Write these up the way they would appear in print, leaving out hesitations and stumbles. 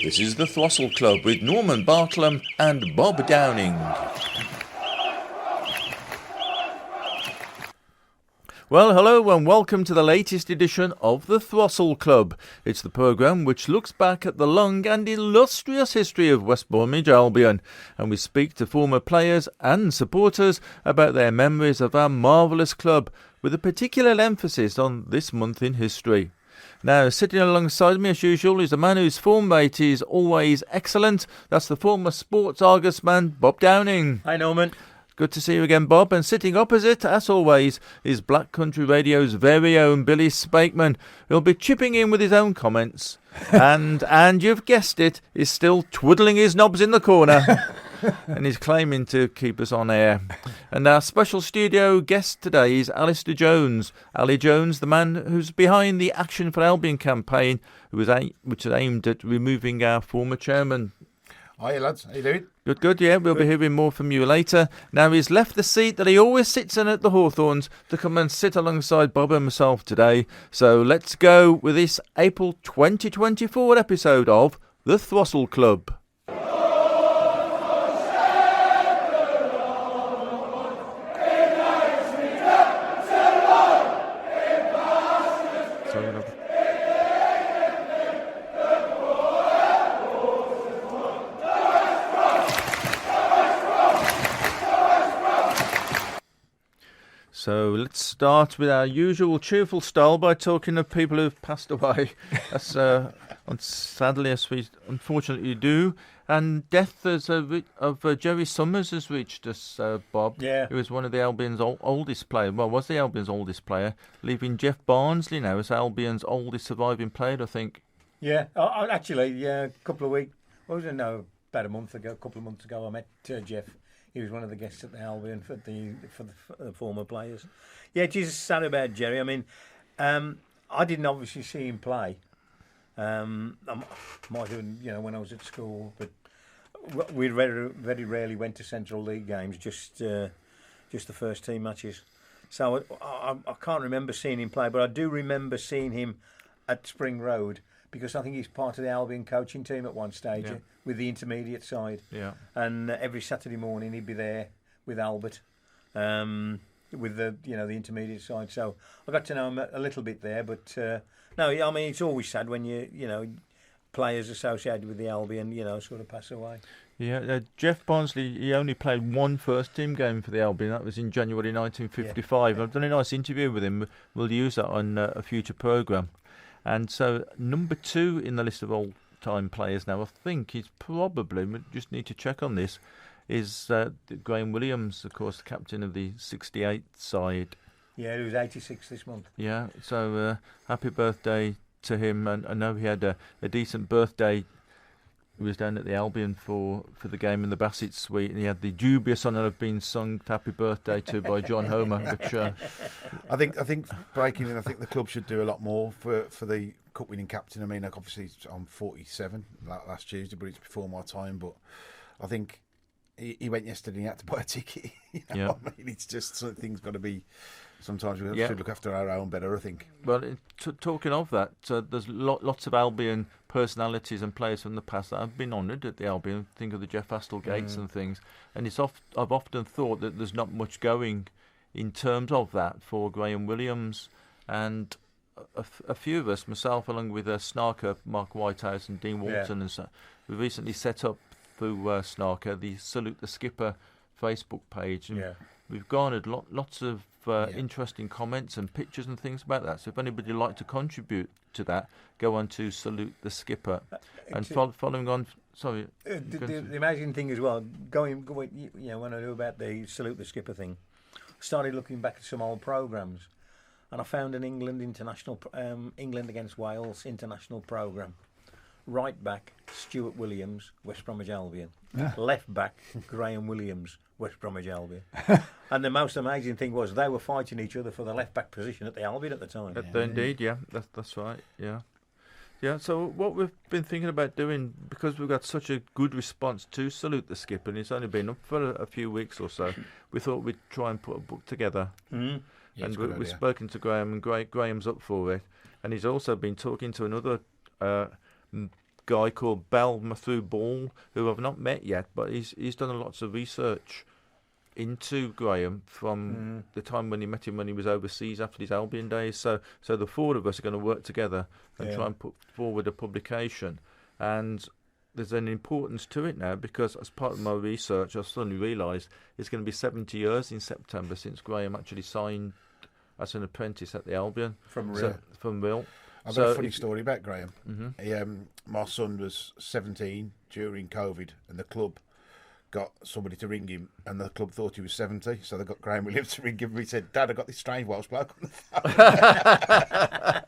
This is the Throstle Club with Norman Bartlam and Bob Downing. Well, hello and welcome to the latest edition of the Throstle Club. It's the programme which looks back at the long and illustrious history of West Bromwich Albion, and we speak to former players and supporters about their memories of our marvellous club, with a particular emphasis on this month in history. Now, sitting alongside me as usual is a man whose form rate is always excellent. That's the former Sports Argus man, Bob Downing. Hi, Norman. Good to see you again, Bob. And sitting opposite, as always, is Black Country Radio's very own Billy Spakeman, who'll be chipping in with his own comments. and you've guessed it, is still twiddling his knobs in the corner. And he's claiming to keep us on air. And our special studio guest today is Alistair Jones. Ali Jones, the man who's behind the Action for Albion campaign, which is aimed at removing our former chairman. Hiya lads, how you doing? Good, yeah, we'll be hearing more from you later. Now, he's left the seat that he always sits in at the Hawthorns to come and sit alongside Bob and myself today. So let's go with this April 2024 episode of The Throstle Club. So let's start with our usual cheerful style by talking of people who've passed away. That's sadly, as we unfortunately do. And death of Jerry Summers has reached us, Bob. Yeah. Who was one of the Albion's oldest players. Well, was the Albion's oldest player, leaving Jeff Barnsley now as Albion's oldest surviving player, I think. Yeah, actually, a couple of weeks, about a month ago, a couple of months ago, I met Jeff. He was one of the guests at the Albion for the former players. Yeah, it is sad about Jerry. I mean, I didn't obviously see him play. I might have, when I was at school, but we very rarely went to Central League games, just the first team matches. So I can't remember seeing him play, but I do remember seeing him at Spring Road, because I think he's part of the Albion coaching team at one stage with the intermediate side. Yeah. And every Saturday morning he'd be there with Albert, with the intermediate side. So I got to know him a little bit there. But no, I mean, it's always sad when players associated with the Albion sort of pass away. Yeah, Jeff Barnsley, he only played one first-team game for the Albion. That was in January 1955. Yeah. I've done a nice interview with him. We'll use that on a future programme. And so, number 2 in the list of all-time players now, I think he's probably, we just need to check on this, is Graham Williams, of course, the captain of the 68 side. Yeah, he was 86 this month. Yeah, so happy birthday to him. And I know he had a decent birthday. He was down at the Albion for the game in the Bassett Suite, and he had the dubious honour of being sung "Happy Birthday" to by John Homer. Which I think breaking in. I think the club should do a lot more for the cup-winning captain. I mean, obviously I'm 47 last Tuesday, but it's before my time. But I think he went yesterday and he had to buy a ticket. I mean, it's just something's got to be. Sometimes we should look after our own better, I think. Well, talking of that, there's lots of Albion personalities and players from the past that have been honoured at the Albion. Think of the Jeff Astlegates and things. And I've often thought that there's not much going in terms of that for Graham Williams. And a few of us, myself along with Snarker, Mark Whitehouse and Dean Walton, and so, we recently set up through Snarker the Salute the Skipper Facebook page. And we've garnered lots of interesting comments and pictures and things about that. So if anybody would like to contribute to that, go on to Salute the Skipper. And following on, sorry. The amazing thing as well, going when I knew about the Salute the Skipper thing, I started looking back at some old programmes, and I found an England against Wales international programme. Right back, Stuart Williams, West Bromwich Albion. Left back, Graham Williams, West Bromwich Albion. And the most amazing thing was they were fighting each other for the left back position at the Albion at the time. Indeed, that's right. Yeah. So what we've been thinking about doing, because we've got such a good response to Salute the Skipper, and it's only been up for a few weeks or so, we thought we'd try and put a book together. Mm. Yeah, and we've spoken to Graham, and Graham's up for it. And he's also been talking to another guy called Bell Matthew Ball, who I've not met yet, but he's done lots of research into Graham from the time when he met him when he was overseas after his Albion days. So the four of us are going to work together and try and put forward a publication. And there's an importance to it now because as part of my research, I suddenly realised it's going to be 70 years in September since Graham actually signed as an apprentice at the Albion. From Real. From Real. I've got a funny story about Graham. My son was 17 during COVID, and the club got somebody to ring him, and the club thought he was 70, so they got Graham Williams to ring him. He said, "Dad, I got this strange Welsh bloke on the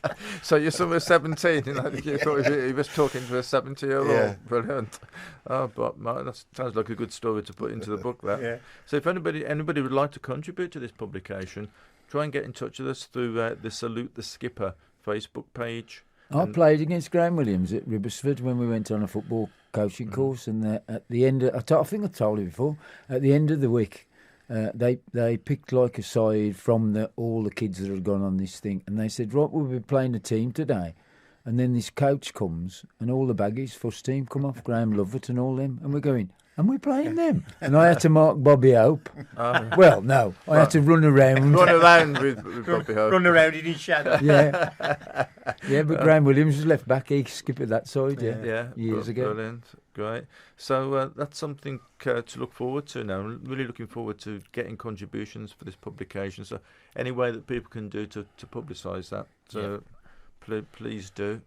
phone." So your son was 17, and you thought he was talking to a 70-year-old. Yeah. Brilliant. Oh, but that sounds like a good story to put into the book. That. Yeah. So if anybody would like to contribute to this publication, try and get in touch with us through the Salute the Skipper Facebook page. I played against Graham Williams at Ribbersford when we went on a football coaching course, and at the end, I think I told you before, at the end of the week, they picked like a side from all the kids that had gone on this thing, and they said, right, we'll be playing a team today, and then this coach comes, and all the baggies, first team, come off, Graham Lovett and all them, and we're going, and we're playing them. And I had to mark Bobby Hope. Well, no, I had to run around. Run around with Bobby Hope. Run around in his shadow. Yeah, but Graham Williams was left back. He skipped that side, years ago. Brilliant, great. So that's something to look forward to now. I'm really looking forward to getting contributions for this publication. So any way that people can do to publicise that, please do.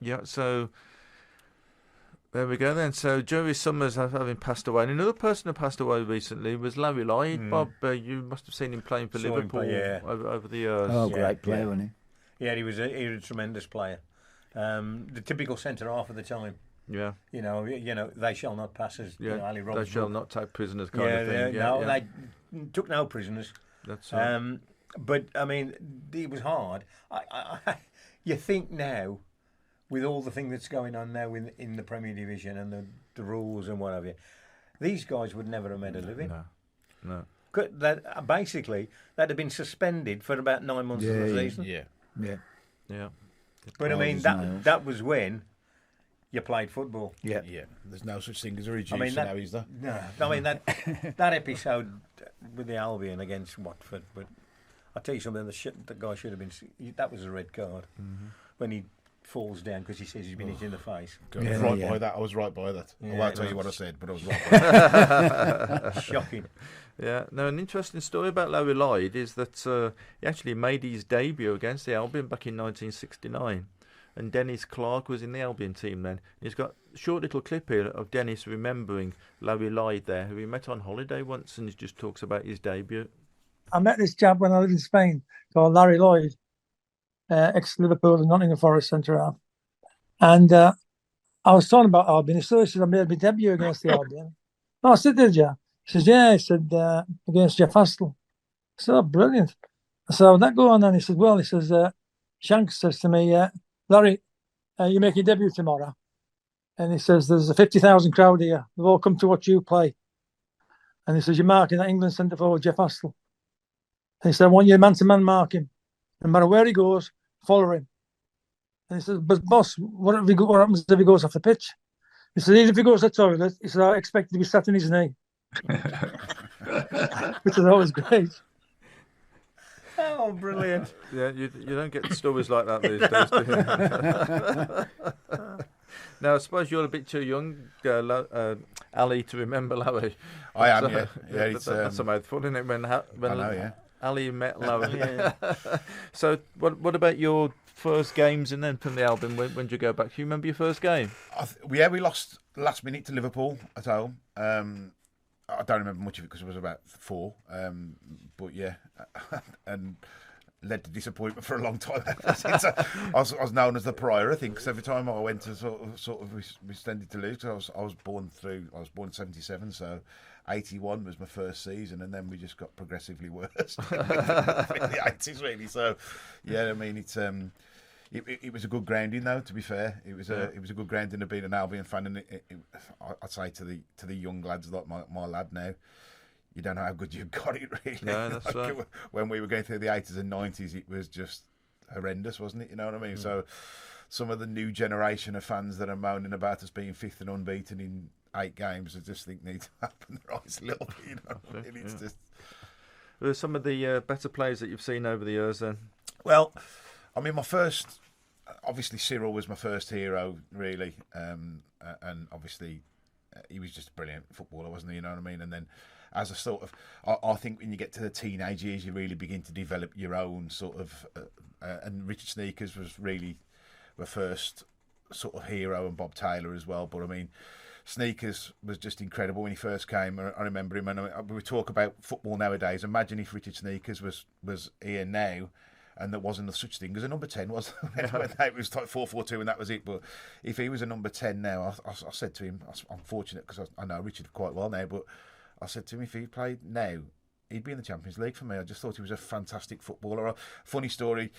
Yeah, so there we go then. So Joey Summers having passed away. And another person who passed away recently was Larry Lloyd. Bob, you must have seen him playing for Liverpool over the years. Oh, great player, wasn't he? Yeah, he was a tremendous player. The typical centre half of the time. Yeah. You know, they shall not pass as Ali Robbins. They shall not take prisoners kind of thing. They took no prisoners. That's right. But I mean, it was hard. You think now, with all the thing that's going on now in the Premier Division and the rules and what have you, these guys would never have made a living. No. Basically, they'd have been suspended for about 9 months of the season. Yeah. But I mean, that was when you played football. Yeah. There's no such thing as a reducer now, is there? No. I mean, that episode with the Albion against Watford, but I'll tell you something, the guy should have been... That was a red card. When he falls down because he says he's been hit in the face. By that. I was right by that. I won't tell you what I said, but I was right by that. Shocking. Yeah. Now, an interesting story about Larry Lloyd is that he actually made his debut against the Albion back in 1969. And Dennis Clarke was in the Albion team then. He's got a short little clip here of Dennis remembering Larry Lloyd there, who he met on holiday once, and he just talks about his debut. I met this chap when I lived in Spain called Larry Lloyd, ex-Liverpool and Nottingham Forest centre-half. And I was talking about Albion. He said I made my debut against the Albion. Oh, I said, did you? He says, yeah. He said, against Jeff Astle. I said, oh, brilliant. I said, how'd that go on? And he said, well, Shanks says to me, Larry, you make your debut tomorrow. And he says, there's a 50,000 crowd here. They've all come to watch you play. And he says, you're marking that England centre forward, Jeff Astle. And he said, I want you man-to-man mark him. No matter where he goes, follow him. And he says, but boss, what happens if he goes off the pitch? He said, even if he goes to the toilet, he said, I expect to be sat in his knee. Which is always great. Oh, brilliant. Yeah, you don't get stories like that these days, do you? Now, I suppose you're a bit too young, Ali, to remember Larry. I am, yeah. That's a mouthful, isn't it? When I know, yeah. Ali met Larry. So, what about your first games and then from the Albion? When did you go back? Do you remember your first game? We lost last minute to Liverpool at home. I don't remember much of it because it was about 4. But yeah, and led to disappointment for a long time. Since I was known as the Prior, I think, because every time I went to sort of we tended to lose. I was born in 77, so 81 was my first season, and then we just got progressively worse in the 80s, really. So yeah, I mean it was a good grounding, though. To be fair, it was a good grounding of being an Albion fan, and I'd say to the young lads like my lad now, you don't know how good you've got it, really. No, that's right. When we were going through the 80s and 90s, it was just horrendous, wasn't it? You know what I mean? So some of the new generation of fans that are moaning about us being 5th and unbeaten in 8 games, I just think need to happen the rise a little bit. You know, what I mean? It's just. Who are some of the better players that you've seen over the years then? Well, I mean, obviously Cyril was my first hero, really, and obviously he was just a brilliant footballer, wasn't he? You know what I mean? And then, as a sort of, I think when you get to the teenage years, you really begin to develop your own sort of. And Richard Sneakers was really the first sort of hero, and Bob Taylor as well. But I mean, Sneakers was just incredible when he first came. I remember him, and we talk about football nowadays. Imagine if Richard Sneakers was here now, and there wasn't such thing as a number 10, was it was like 4-4-2 and that was it. But if he was a number 10 now, I said to him, I'm fortunate because I know Richard quite well now, but I said to him, if he played now, he'd be in the Champions League for me. I just thought he was a fantastic footballer. A funny story,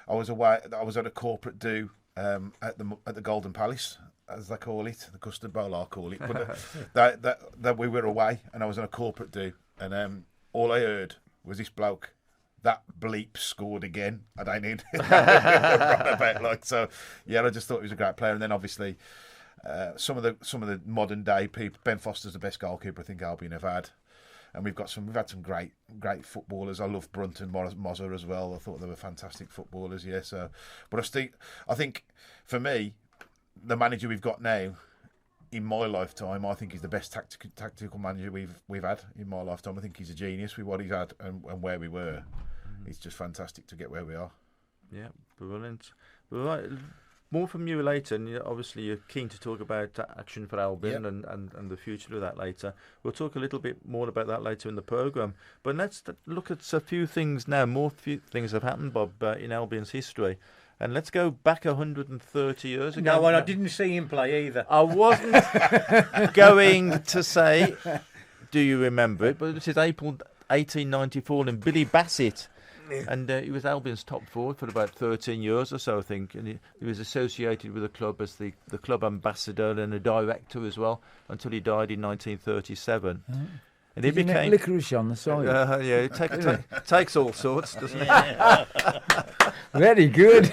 I was at a corporate do at the Golden Palace, as they call it, the Custard Bowl I call it, but that we were away and I was on a corporate do, and all I heard was this bloke, that bleep scored again. I don't need about so. Yeah, I just thought he was a great player, and then obviously some of the modern day people. Ben Foster's the best goalkeeper I think Albion have had, and we've had some great footballers. I love Brunton, Mozza as well. I thought they were fantastic footballers. Yeah, so but I think for me, the manager we've got now, in my lifetime, I think he's the best tactical manager we've had in my lifetime. I think he's a genius with what he's had and where we were. It's just fantastic to get where we are. Yeah, brilliant. Right, more from you later, and obviously you're keen to talk about Action for Albion and the future of that later. We'll talk a little bit more about that later in the programme. But let's look at a few things now. Few things have happened, Bob, in Albion's history. And let's go back 130 years ago. No, and I didn't see him play either. I wasn't going to say, do you remember it? But this is April 1894, and Billy Bassett. And he was Albion's top forward for about 13 years or so, I think. And he was associated with the club as the club ambassador and a director as well until he died in 1937. Mm. And he became licorice on the side. Yeah, it takes all sorts, doesn't it? Very good.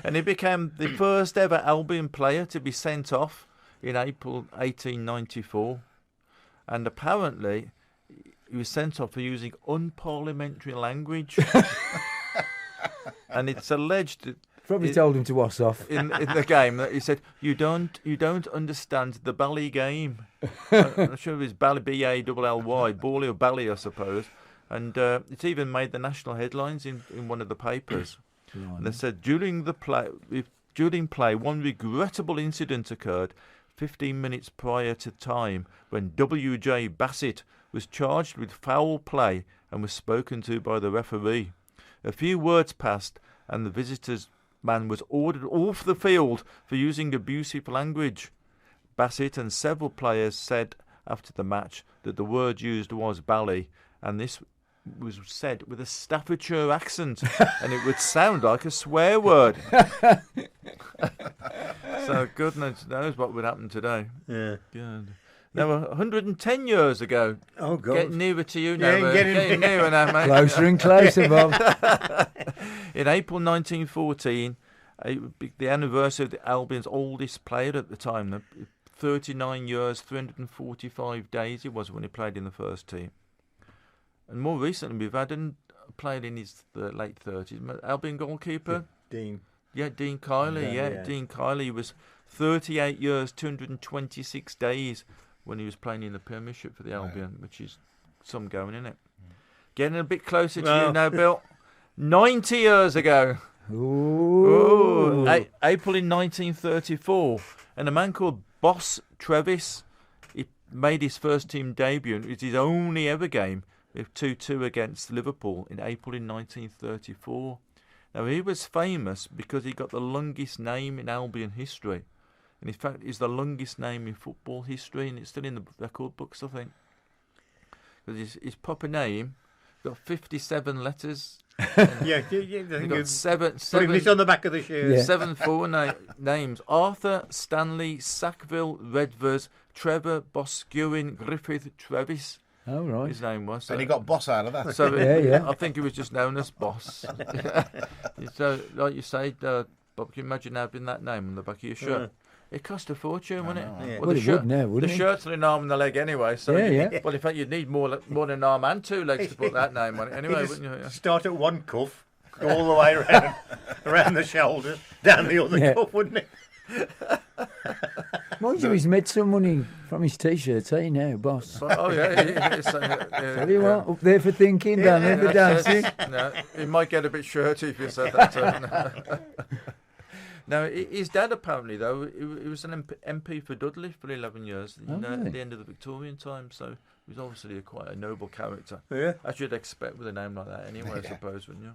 And he became the first ever Albion player to be sent off in April 1894. And apparently, he was sent off for using unparliamentary language. And it's alleged that probably told him to wash off in the game that he said, "You don't understand the bally game." I'm sure it was Bally, B-A-L-L-Y, Bally or Bally, I suppose. And it's even made the national headlines in one of the papers. And they said during play, one regrettable incident occurred 15 minutes prior to time when W.J. Bassett was charged with foul play and was spoken to by the referee. A few words passed, and the visitors' man was ordered off the field for using abusive language. Bassett and several players said after the match that the word used was bally, and this was said with a Staffordshire accent, and it would sound like a swear word. So goodness knows what would happen today. Yeah. Good. Now, 110 years ago. Oh, God. Getting nearer to you now. Yeah, getting nearer now, mate. Closer and closer, Bob. In April 1914, it would be the anniversary of the Albion's oldest player at the time. 39 years, 345 days it was when he played in the first team. And more recently, we've had him played in his late 30s. Albion goalkeeper? Dean. Yeah, Dean Kiley. Yeah. Dean Kiley was 38 years, 226 days when he was playing in the Premiership for the Albion, which is some going, isn't it? Getting a bit closer to you now, Bill. 90 years ago. Ooh. April in 1934. And a man called Boss Trevis, he made his first team debut. It was his only ever game with 2-2 against Liverpool in April in 1934. Now, he was famous because he got the longest name in Albion history. And in fact, it's the longest name in football history, and it's still in the record books, I think. Because his proper name got 57 letters. He got seven putting this on the back of the shoe. Yeah. 7 names: Arthur, Stanley, Sackville, Redvers, Trevor, Boscawen, Griffith, Trevis. Oh, right. His name was. And he got boss out of that. So Yeah. I think he was just known as Boss. So, like you say, Bob, can you imagine having that name on the back of your shirt? It cost a fortune, wouldn't it? Yeah. Well, it would now, wouldn't the it? shirt's an arm and a leg anyway. So Yeah. Well, in fact, you'd need more than an arm and 2 legs to put that name on it anyway, You wouldn't you? Yeah. start at one cuff, go all the way around the shoulders, down the other Yeah. cuff, wouldn't it? Mind you, he's made some money from his T-shirts, eh, now, boss? Oh, yeah. Tell you what, up there for thinking, down there for dancing. No, it might get a bit shirty if you said that. Now, his dad apparently, though, he was an MP for Dudley for 11 years really? at the end of the Victorian time, so he was obviously quite a noble character. Yeah. As you'd expect with a name like that anyway, I suppose, wouldn't you?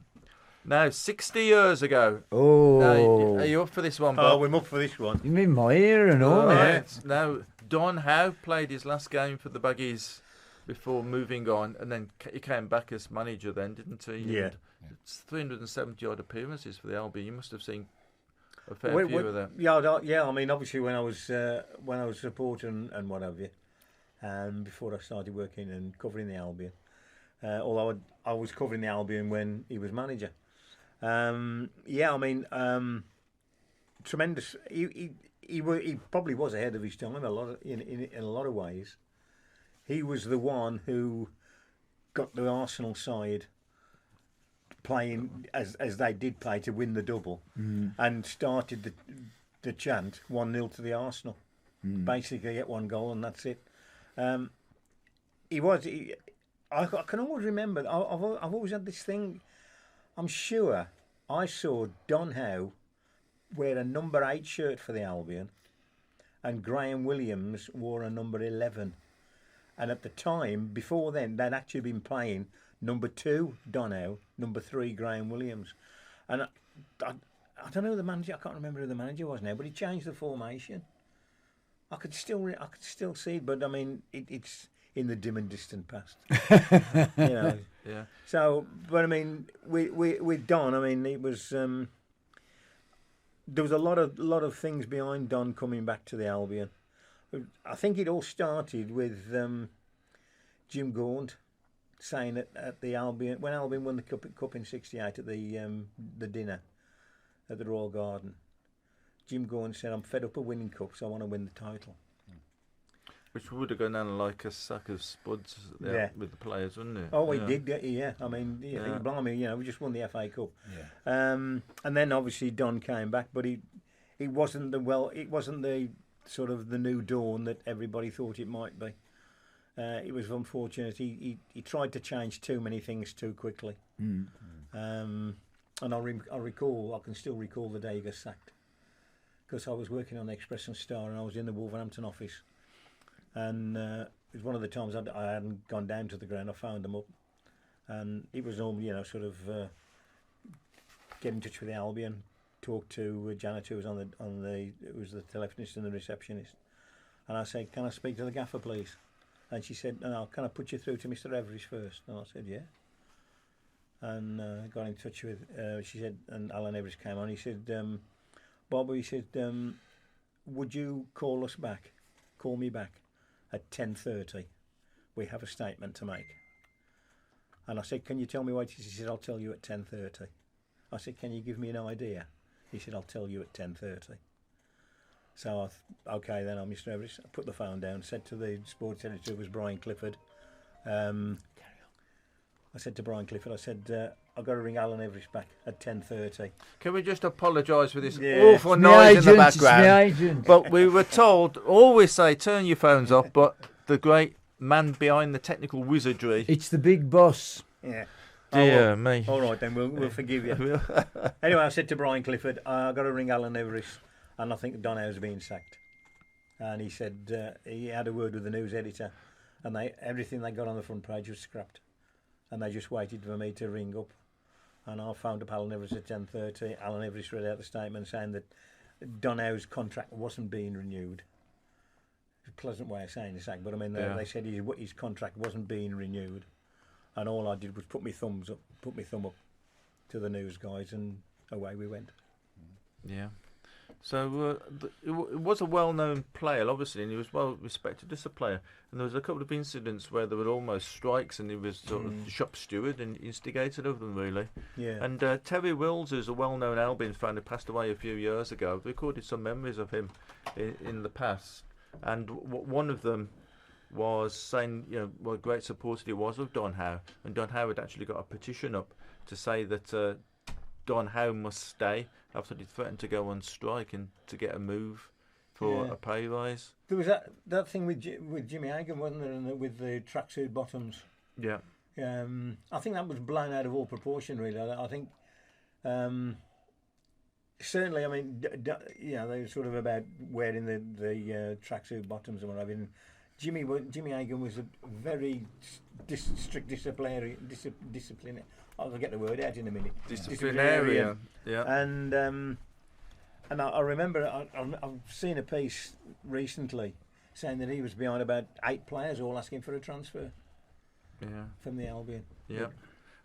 Now, 60 years ago. Oh. Now, are you up for this one, Bob? Oh, we're up for this one. You mean my ear and all, All eh? right. Now, Don Howe played his last game for the Buggies before moving on, and then he came back as manager then, didn't he? Yeah. And it's 370-odd appearances for the Albion. You must have seen a fair Wait, few of them. Yeah. I mean, obviously, when I was supporting and what have you, before I started working and covering the Albion, although I was covering the Albion when he was manager. Tremendous. He probably was ahead of his time in a lot of ways. He was the one who got the Arsenal side playing as they did play to win the double, and started the chant 1-0 to the Arsenal. Basically, get one goal and that's it. I can always remember. I've always had this thing. I'm sure I saw Don Howe wear a number 8 shirt for the Albion, and Graham Williams wore a number 11. And at the time, before then, they'd actually been playing number 2 Don Howe, number 3 Graham Williams. And I don't know the manager. I can't remember who the manager was now, but he changed the formation. I could still see it, but I mean, it's in the dim and distant past. You know. Yeah. So, but I mean, with Don, I mean, it was there was a lot of things behind Don coming back to the Albion. I think it all started with Jim Gaunt saying at the Albion, when Albion won the cup in '68 at the dinner at the Royal Garden. Jim Gaunt said, "I'm fed up of winning cups. I want to win the title." Which would have gone down like a sack of spuds with the players, wouldn't it? Oh, he did, yeah. I mean, blimey, we just won the FA Cup. Yeah. And then obviously Don came back, but it wasn't the sort of the new dawn that everybody thought it might be. It was unfortunate. He tried to change too many things too quickly. And I can still recall the day he got sacked, because I was working on the Express and Star and I was in the Wolverhampton office. And it was one of the times I hadn't gone down to the ground. I found them up, and it was normally, get in touch with the Albion, talk to Janet, who was who was the telephonist and the receptionist, and I said, "Can I speak to the gaffer, please?" And she said, "No, can I put you through to Mr. Everest first?" And I said, "Yeah." And got in touch with. She said, and Alan Everest came on. He said, "Bob," he said, "would you call us back? Call me back at 10:30. We have a statement to make." And I said, "Can you tell me what?" He said, "I'll tell you at 10:30. I said, "Can you give me an idea?" He said, "I'll tell you at 10:30. So okay then, I'm Mr. Everest. I put the phone down, said to the sports editor, who was Brian Clifford. I said to Brian Clifford, I said, "I've got to ring Alan Everest back at 10:30. Can we just apologise for this Yeah. awful noise in the background? Agent. But we were told, always say, turn your phones off, but the great man behind the technical wizardry. It's the big boss. Yeah. Dear me. All right then, we'll forgive you. Anyway, I said to Brian Clifford, "I've got to ring Alan Everest, and I think Don Howe's being sacked." And he said he had a word with the news editor, and everything they got on the front page was scrapped, and they just waited for me to ring up. And I phoned up Alan Everest at 10:30. Alan Everest read out the statement saying that Don Howe's contract wasn't being renewed. It's a pleasant way of saying the sack, but I mean, they said his contract wasn't being renewed. And all I did was put my thumb up to the news guys, and away we went. Yeah. So it was a well-known player, obviously, and he was well respected as a player. And there was a couple of incidents where there were almost strikes, and he was sort of the shop steward and instigated of them, really. Yeah. And Terry Wills, who's a well-known Albion fan who passed away a few years ago, I've recorded some memories of him in the past. And one of them was saying, what a great supporter he was of Don Howe. And Don Howe had actually got a petition up to say that Don Howe must stay after he threatened to go on strike and to get a move for a pay rise. There was that thing with Jimmy Hagan, wasn't there, and with the tracksuit bottoms? Yeah. I think that was blown out of all proportion, really. I think certainly, I mean, they were sort of about wearing the tracksuit bottoms and what have you. And Jimmy Hagan was a very strict disciplinary. I'll get the word out in a minute. Disciplinarian. Yeah. And I remember I've seen a piece recently saying that he was behind about 8 players all asking for a transfer. Yeah. From the Albion. Yeah.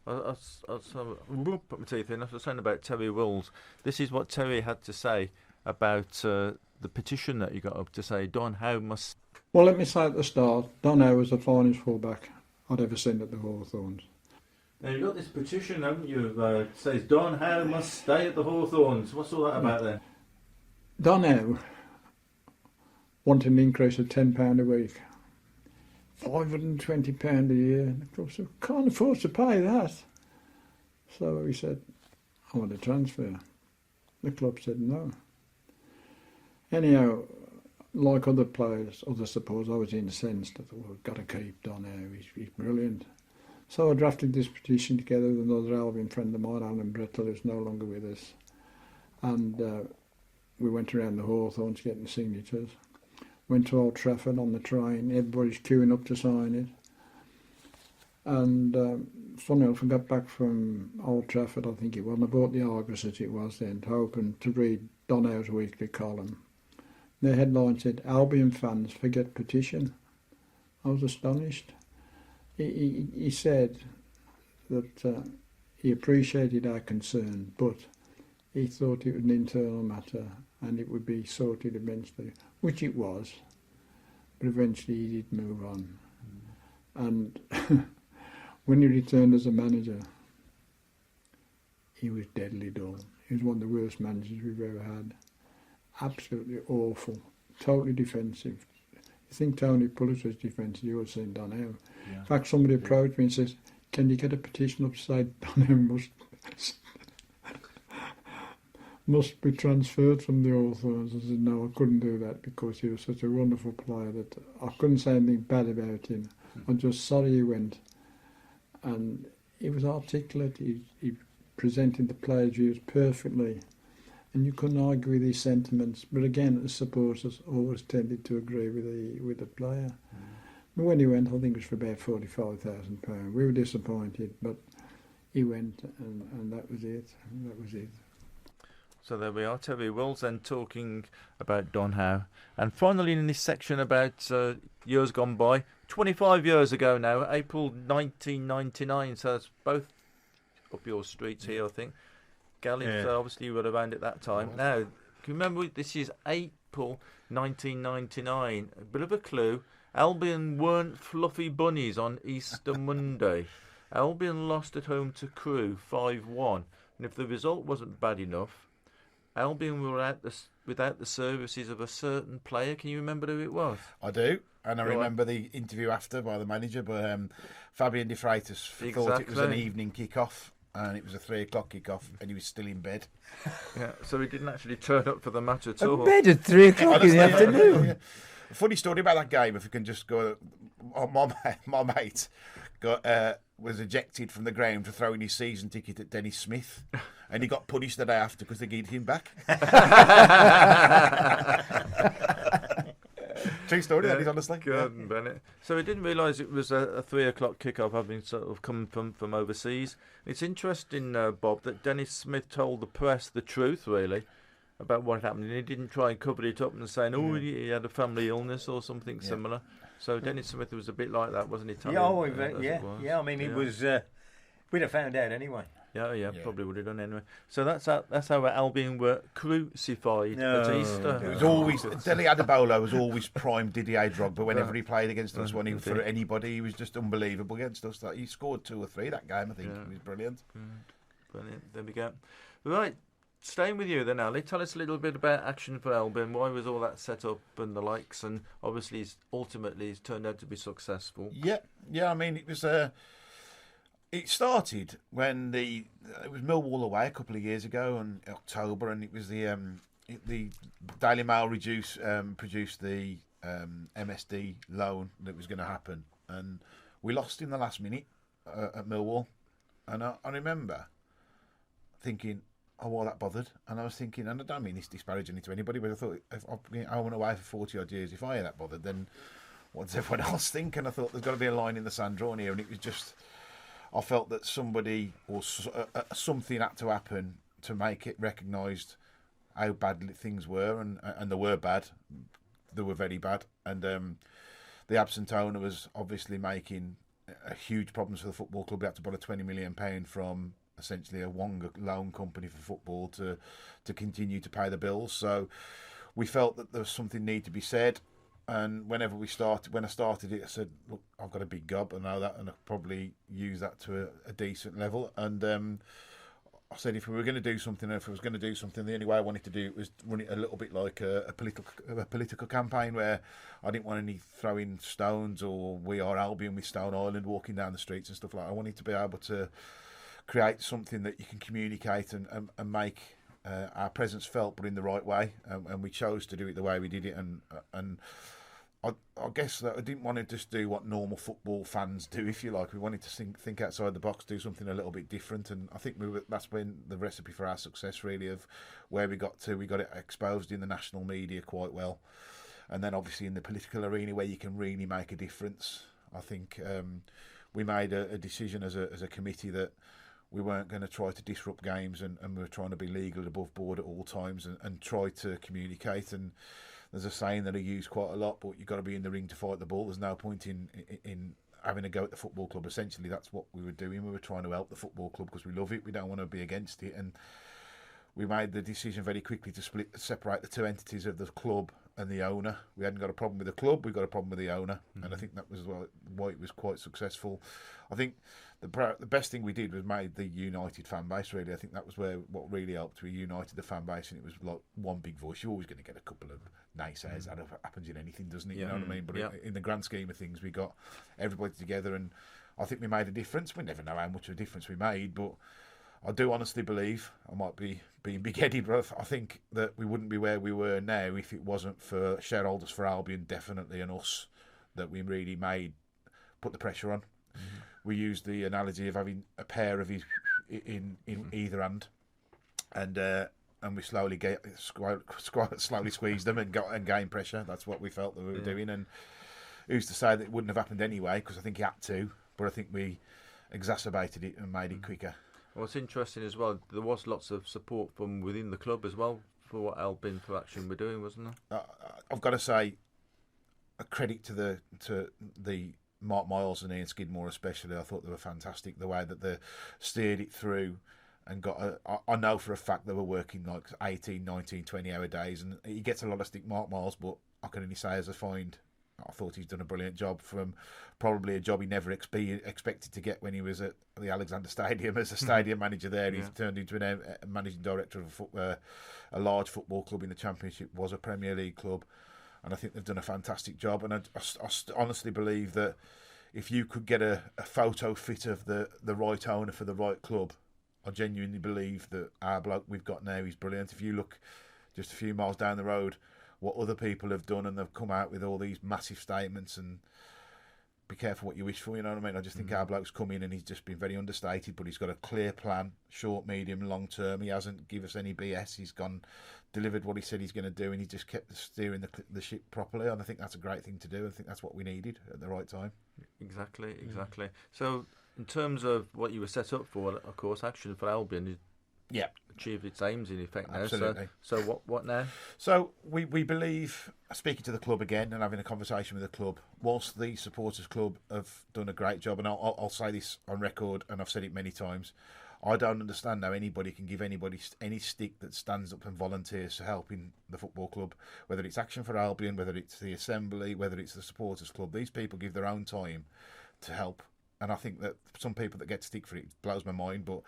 I'll put my teeth in. I was saying about Terry Wills. This is what Terry had to say about the petition that he got up to say Don Howe must. Well, let me say at the start, Don Howe was the finest fullback I'd ever seen at the Hawthorns. Now you've got this petition, haven't you? It says Don Howe must stay at the Hawthorns. What's all that about then? Don Howe wanted an increase of £10 a week. £520 a year. And of course, I can't afford to pay that. So he said, I want a transfer. The club said no. Anyhow, like other players, other supporters, I was incensed. I thought, we've got to keep Don Howe, he's brilliant. So I drafted this petition together with another Albion friend of mine, Alan Brettle, who's no longer with us. And we went around the Hawthorns getting signatures. Went to Old Trafford on the train, everybody's queuing up to sign it. And funny enough, I got back from Old Trafford, I think it was, and I bought the Argus as it was then, hoping to read Don Howe's weekly column. The headline said, Albion fans forget petition. I was astonished. He said that he appreciated our concern, but he thought it was an internal matter and it would be sorted eventually, which it was. But eventually he did move on. And when he returned as a manager, he was deadly dull. He was one of the worst managers we've ever had. Absolutely awful, totally defensive. You think Tony Pulis was defensive, you would have seen Don Howe. Yeah. In fact, somebody approached me and says, can you get a petition up to say Don Howe must be transferred from the Hawthorns? I said, no, I couldn't do that because he was such a wonderful player that I couldn't say anything bad about him. I'm just sorry he went. And he was articulate, he presented the players' views perfectly. And you couldn't argue with his sentiments, but again, as supporters always tended to agree with the player. But when he went, I think it was for about £45,000. We were disappointed, but he went, and that was it. That was it. So there we are, Terry Wills then talking about Don Howe. And finally in this section about years gone by, 25 years ago now, April 1999, so that's both up your streets here, I think. Gally, obviously you were around at that time. Now, can you remember, this is April 1999. A bit of a clue. Albion weren't fluffy bunnies on Easter Monday. Albion lost at home to Crewe 5-1. And if the result wasn't bad enough, Albion were without the services of a certain player. Can you remember who it was? I do. And I remember the interview after by the manager, but Fabian De Freitas thought it was an evening kick-off. And it was a 3 o'clock kick-off, and he was still in bed. Yeah, so he didn't actually turn up for the match at all. Bed at 3 o'clock in the afternoon. Yeah. A funny story about that game, if we can just go. My mate was ejected from the ground for throwing his season ticket at Dennis Smith, and he got punished the day after because they gave him back. True story, that is, honestly. Good, Bennett. So we didn't realise it was a 3 o'clock kick-off, having sort of come from overseas. It's interesting, Bob, that Dennis Smith told the press the truth, really, about what happened. And he didn't try and cover it up and saying, he had a family illness or something similar. So Dennis Smith was a bit like that, wasn't he? I mean, it was. We'd have found out anyway. Yeah, probably would have done anyway. So that's how Albion were crucified at Easter. It was always Dele Adebola was always prime Didier Drogba whenever he played against us. When he for anybody, he was just unbelievable against us. That he scored 2 or 3 that game. I think he was brilliant. Brilliant. There we go. Right. Staying with you then, Ali, tell us a little bit about Action for Albion. Why was all that set up and the likes? And obviously, ultimately, it's turned out to be successful. Yeah. I mean, it was. It started when it was Millwall away a couple of years ago in October, and it was the Daily Mail produced the MSD loan that was going to happen, and we lost in the last minute at Millwall, and I remember thinking, oh, why that bothered? And I was thinking, and I don't mean this disparagingly to anybody, but I thought if I went away for 40 odd years, if I ain't that bothered, then what does everyone else think? And I thought there's got to be a line in the sand drawn here, and it was just. I felt that somebody or something had to happen to make it recognised how bad things were, and they were bad. They were very bad, and the absent owner was obviously making huge problems for the football club. We had to borrow £20 million from essentially a Wonga loan company for football to continue to pay the bills. So we felt that there was something need to be said. And when I started it, I said, look, I've got a big gob, I know that, and I'll probably use that to a decent level. And I said, if we were going to do something, the only way I wanted to do it was run it a little bit like a political campaign, where I didn't want any throwing stones or We Are Albion with Stone Island walking down the streets and stuff like that. I wanted to be able to create something that you can communicate and make our presence felt, but in the right way, and we chose to do it the way we did it, and I guess that I didn't want to just do what normal football fans do, if you like. We wanted to think outside the box, do something a little bit different, and I think that's been the recipe for our success, really, of where we got to. We got it exposed in the national media quite well, and then obviously in the political arena where you can really make a difference. I think we made a decision as a committee that we weren't going to try to disrupt games, and we were trying to be legal and above board at all times, and try to communicate. And there's a saying that I use quite a lot, but you've got to be in the ring to fight the ball. There's no point in having a go at the football club. Essentially, that's what we were doing. We were trying to help the football club because we love it. We don't want to be against it. And we made the decision very quickly to separate the two entities of the club and the owner. We hadn't got a problem with the club, we got a problem with the owner. And I think that was why it was quite successful. I think the best thing we did was made the united fan base, really. I think that was what really helped. We united the fan base, and it was like one big voice. You're always going to get a couple of naysayers. That happens in anything, doesn't it? You know what I mean? But in the grand scheme of things, we got everybody together, and I think we made a difference. We never know how much of a difference we made, but I do honestly believe, I might be being big-headed, but I think that we wouldn't be where we were now if it wasn't for shareholders for Albion, definitely, and us, that we really put the pressure on. We used the analogy of having a pair of his in either hand, and we slowly squeezed them and gained pressure. That's what we felt that we were doing. And who's to say that it wouldn't have happened anyway? Because I think it had to, but I think we exacerbated it and made it quicker. What's interesting as well, there was lots of support from within the club as well for what Albion for Action were doing, wasn't there? I've got to say, a credit to the Mark Miles and Ian Skidmore especially. I thought they were fantastic, the way that they steered it through and I know for a fact they were working like 18, 19, 20-hour days, and he gets a lot of stick, Mark Miles, but I can only say as I thought he's done a brilliant job, from probably a job he never expected to get when he was at the Alexander Stadium as a stadium manager there. He's turned into a managing director of a large football club in the Championship, was a Premier League club, and I think they've done a fantastic job. And I honestly believe that if you could get a photo fit of the right owner for the right club, I genuinely believe that our bloke we've got now is brilliant. If you look just a few miles down the road, what other people have done, and they've come out with all these massive statements, and be careful what you wish for, you know what I mean? I just think our bloke's come in and he's just been very understated, but he's got a clear plan, short, medium, long term. He hasn't given us any BS. He's delivered what he said he's going to do, and he just kept steering the ship properly, and I think that's a great thing to do. I think that's what we needed at the right time. Exactly. So in terms of what you were set up for, of course, Action for Albion achieved its aims in effect now. Absolutely. So what now? So we believe, speaking to the club again and having a conversation with the club, whilst the supporters club have done a great job, and I'll say this on record, and I've said it many times, I don't understand how anybody can give anybody any stick that stands up and volunteers to help in the football club, whether it's Action for Albion, whether it's the Assembly, whether it's the supporters club. These people give their own time to help, and I think that some people that get stick for it blows my mind. But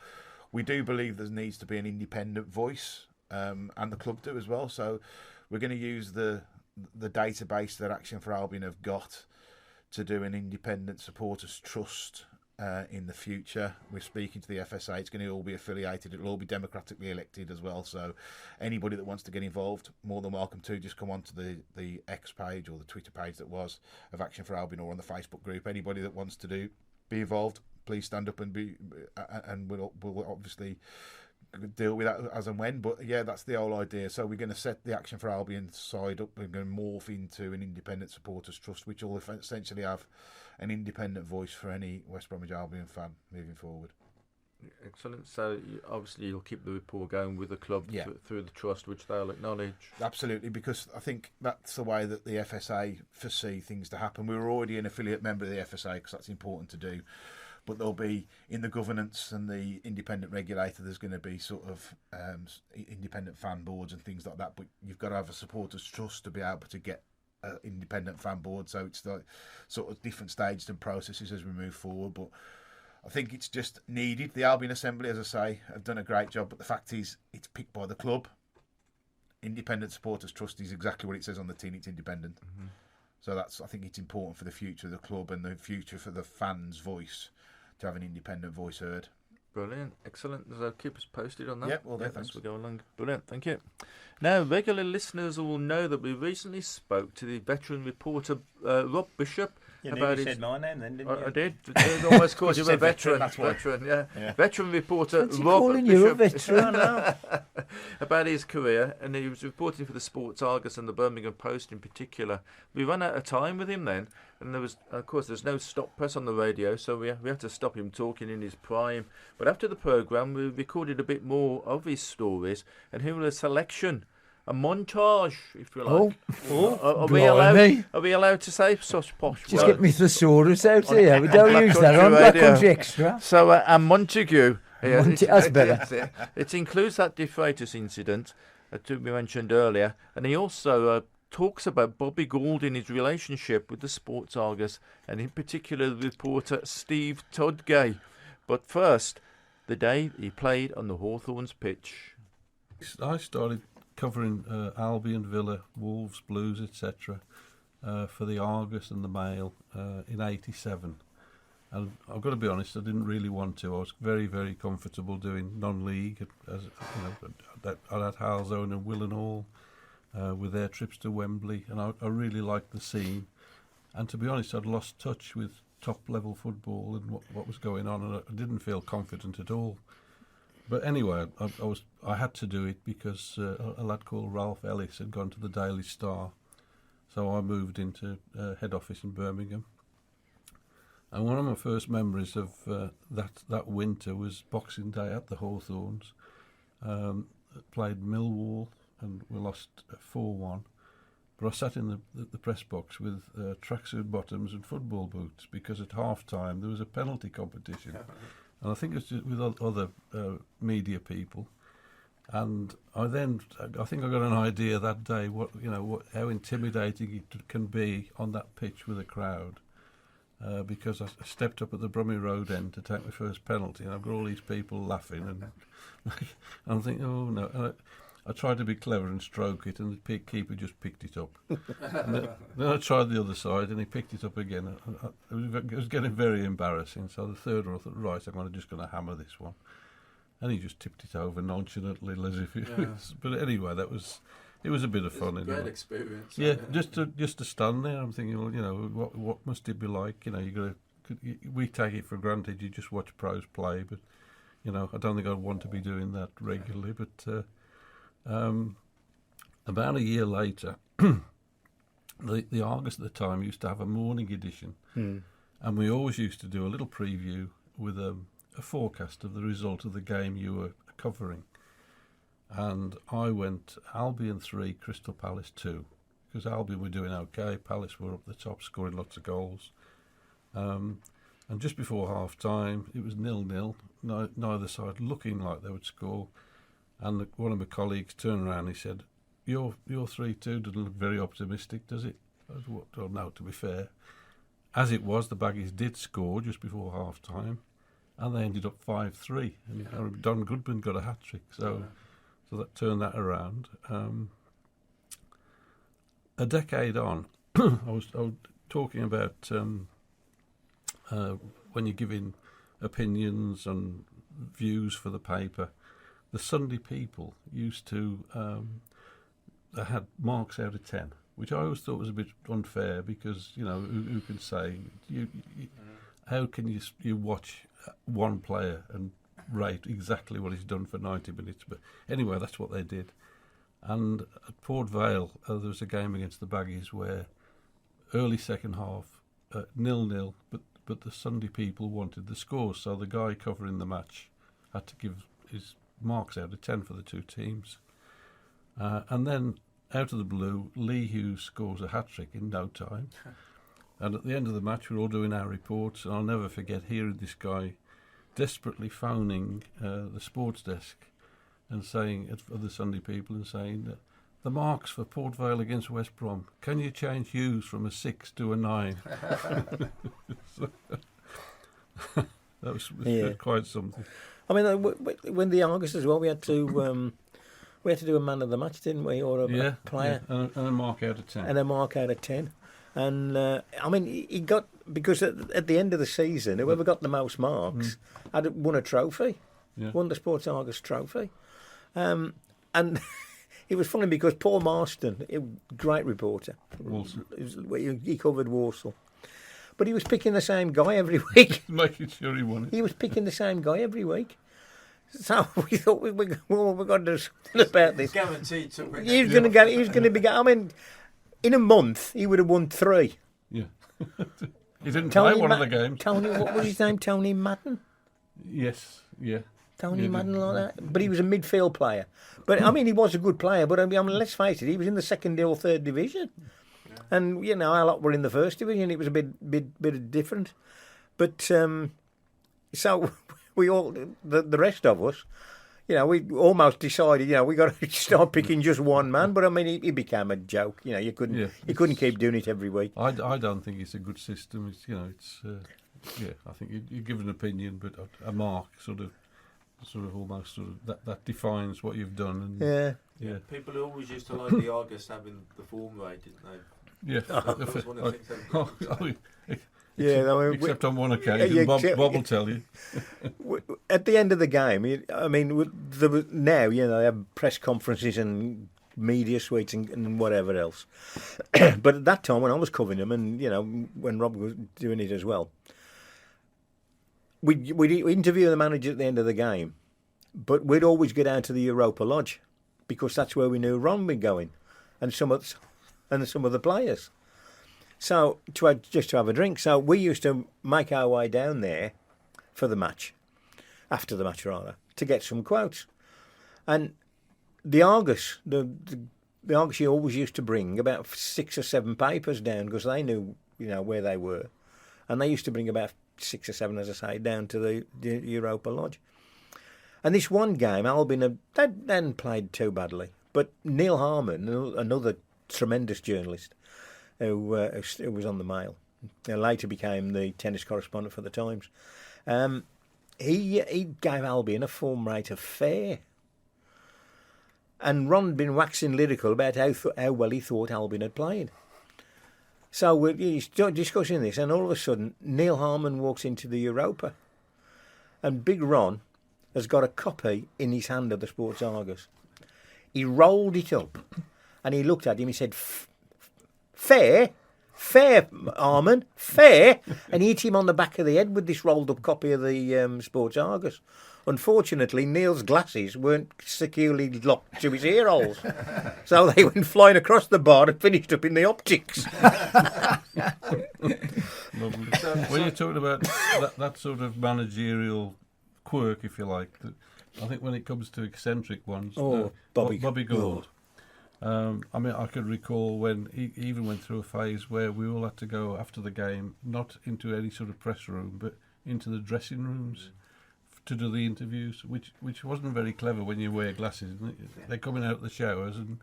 we do believe there needs to be an independent voice, and the club do as well. So we're going to use the database that Action for Albion have got to do an independent supporters trust. In the future, we're speaking to the FSA. It's going to all be affiliated. It'll all be democratically elected as well. So anybody that wants to get involved, more than welcome to. Just come onto the X page or the Twitter page that was of Action for Albion, or on the Facebook group. Anybody that wants to be involved, please stand up and we'll obviously deal with that as and when. But yeah, that's the whole idea. So we're going to set the Action for Albion side up. We're going to morph into an independent supporters trust, which will essentially have an independent voice for any West Bromwich Albion fan moving forward. Excellent. So obviously you'll keep the rapport going with the club through the trust, which they'll acknowledge. Absolutely, because I think that's the way that the FSA foresee things to happen. We were already an affiliate member of the FSA because that's important to do. But there'll be, in the governance and the independent regulator, there's going to be sort of independent fan boards and things like that. But you've got to have a supporters trust to be able to get independent fan board, so it's like sort of different stages and processes as we move forward. But I think it's just needed. The Albion Assembly, as I say, have done a great job, but the fact is it's picked by the club. Independent supporters trust is exactly what it says on the tin. It's independent. So I think it's important for the future of the club and the future for the fans' voice to have an independent voice heard. Brilliant, excellent. So keep us posted on that. Yeah, well, thanks. As we go along. Brilliant, thank you. Now, regular listeners will know that we recently spoke to the veteran reporter Rob Bishop. You nearly said my name then, didn't you? I did. I almost called you a veteran. That's why. Yeah. Veteran reporter Fancy Rob calling Bishop. you a veteran? About his career, and he was reporting for the Sports Argus and the Birmingham Post in particular. We ran out of time with him then, and there was, of course, there's no stop press on the radio, so we had to stop him talking in his prime. But after the programme, we recorded a bit more of his stories, and here was a selection, a montage, if you like. Are we allowed to say such posh words? Just get me thesaurus out here. We don't use that on Black Country Extra. So, and Montague. That's better. It includes that De Freitas incident that we mentioned earlier, and he also talks about Bobby Gould in his relationship with the Sports Argus, and in particular the reporter Steve Tudgay. But first, the day he played on the Hawthorns pitch. I started covering Albion, Villa, Wolves, Blues, etc. For the Argus and the Mail in '87. And I've got to be honest, I didn't really want to. I was very, very comfortable doing non-league. As you know, I had Halzone and Willenhall with their trips to Wembley, and I really liked the scene. And to be honest, I'd lost touch with top-level football and what was going on, and I didn't feel confident at all. But anyway, I had to do it because a lad called Ralph Ellis had gone to the Daily Star, so I moved into head office in Birmingham. And one of my first memories of that winter was Boxing Day at the Hawthorns. Played Millwall and we lost 4-1. But I sat in the press box with tracksuit bottoms and football boots because at half-time there was a penalty competition. And I think it was just with other media people. And I think I got an idea that day how intimidating it can be on that pitch with a crowd. Because I stepped up at the Brummie Road end to take my first penalty, and I've got all these people laughing, and I'm thinking, oh no. And I tried to be clever and stroke it, and the keeper just picked it up. Then I tried the other side, and he picked it up again. It was getting very embarrassing. So the third one, I thought, right, I'm just going to hammer this one, and he just tipped it over nonchalantly, as if it was. But anyway, it was a bit of fun. It's a great experience. Yeah, just to stand there, I'm thinking, well, what must it be like? We take it for granted. You just watch pros play, but I don't think I'd want to be doing that regularly. But about a year later, the Argus at the time used to have a morning edition, and we always used to do a little preview with a forecast of the result of the game you were covering. And I went Albion 3, Crystal Palace 2, because Albion were doing okay, Palace were up the top, scoring lots of goals. And just before half-time, it was 0-0. neither side looking like they would score. And one of my colleagues turned around and he said, your 3-2 doesn't look very optimistic, does it? I said, well, no, to be fair. As it was, the Baggies did score just before half-time, and they ended up 5-3. And Don Goodman got a hat-trick, so that turned that around. A decade on, I was talking about when you're giving opinions and views for the paper. The Sunday People used to they had marks out of 10, which I always thought was a bit unfair because who can say how can you watch one player and rate exactly what he's done for 90 minutes? But anyway, that's what they did. And at Port Vale, there was a game against the Baggies where early second half 0-0, but the Sunday People wanted the scores, so the guy covering the match had to give his marks out of 10 for the two teams. And then, out of the blue, Lee Hughes scores a hat-trick in no time. And at the end of the match, we're all doing our reports, and I'll never forget hearing this guy desperately phoning the sports desk and saying, of the Sunday People, and saying that the marks for Port Vale against West Brom, can you change Hughes from a 6 to a 9? That was quite something. I mean, when the Argus as well, we had to do a man of the match, didn't we, or a player, and a mark out of 10, and a mark out of 10. And I mean, he got, because at the end of the season, whoever got the most marks had won a trophy, won the Sports Argus trophy, and it was funny because Paul Marston, great reporter, he covered Walsall. But he was picking the same guy every week. Making sure he won it. He was picking the same guy every week. So we thought we've got to do something about this. Guaranteed to win. He was going to be. I mean, in a month he would have won 3. Yeah. He didn't play one of the games. Tony, what was his name? Tony Madden. Yes. Yeah. Tony Madden, like that. But he was a midfield player. But I mean, he was a good player. But I mean, let's face it, he was in the second or third division. And our lot were in the first division. It was a bit different, but so we all, the rest of us, we almost decided, we got to start picking just one man. But I mean, it became a joke. You couldn't keep doing it every week. I don't think it's a good system. It's I think you give an opinion, but a mark sort of almost that defines what you've done. And, yeah. People always used to like the Argus having the form rate, didn't they? Yeah, that was one of the things. Except on one occasion, Bob will tell you. At the end of the game, I mean, now they have press conferences and media suites and whatever else. But at that time, when I was covering them, and when Rob was doing it as well, we'd interview the manager at the end of the game, but we'd always go down to the Europa Lodge because that's where we knew Ron would be going, and some of the players. So just to have a drink. So we used to make our way down there for the match, after the match rather, to get some quotes. And the Argus, the Argus always used to bring about 6 or 7 papers down because they knew where they were, and they used to bring about 6 or 7, as I say, down to the Europa Lodge. And this one game, Albion hadn't played too badly, but Neil Harmon, another tremendous journalist who was on the Mail, later became the tennis correspondent for the Times, he gave Albion a form rate of fair. And Ron had been waxing lyrical about how well he thought Albion had played. So we're discussing this, and all of a sudden Neil Harmon walks into the Europa, and Big Ron has got a copy in his hand of the Sports Argus. He rolled it up, and he looked at him. He said, "Fair, Harmon, fair," and he hit him on the back of the head with this rolled up copy of the Sports Argus. Unfortunately, Neil's glasses weren't securely locked to his ear holes, so they went flying across the bar and finished up in the optics. Lovely. When you're talking about that sort of managerial quirk, if you like, I think when it comes to eccentric ones, Bobby Gould. I mean, I could recall when he even went through a phase where we all had to go after the game, not into any sort of press room, but into the dressing rooms to do the interviews, which wasn't very clever when you wear glasses. They're coming out of the showers and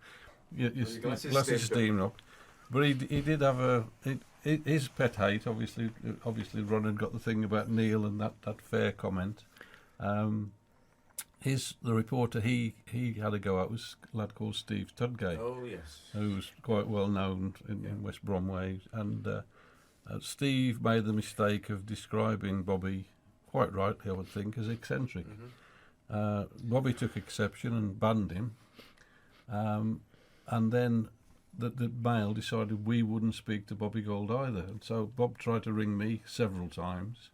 your glasses steamed up. But he did have his pet hate. Obviously, Ron had got the thing about Neil and that fair comment. The reporter he had a go at was a lad called Steve Tudgate. Oh yes, who was quite well known in West Bromway, and Steve made the mistake of describing Bobby, quite rightly I would think, as eccentric. Bobby took exception and banned him, and then the Mail decided we wouldn't speak to Bobby Gold either, and so Bob tried to ring me several times.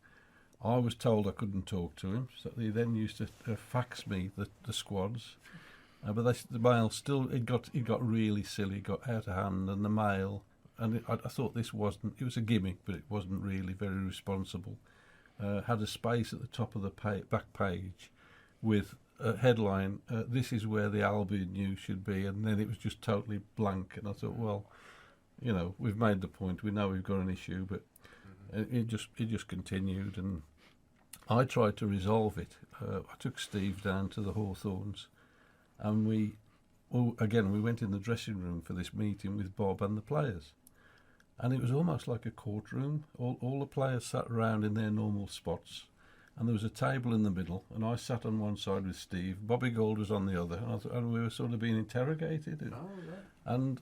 I was told I couldn't talk to him, so he then used to fax me the squads. But the Mail still, it got really silly, got out of hand, and the Mail, and I thought it was a gimmick, but it wasn't really very responsible. Had a space at the top of the back page with a headline, "This is where the Albion news should be," and then it was just totally blank, and I thought, well, we've made the point, we know we've got an issue, but it just continued, and I tried to resolve it. I took Steve down to the Hawthorns, and we went in the dressing room for this meeting with Bob and the players, and it was almost like a courtroom. All the players sat around in their normal spots, and there was a table in the middle, and I sat on one side with Steve. Bobby Gold was on the other, and we were sort of being interrogated. And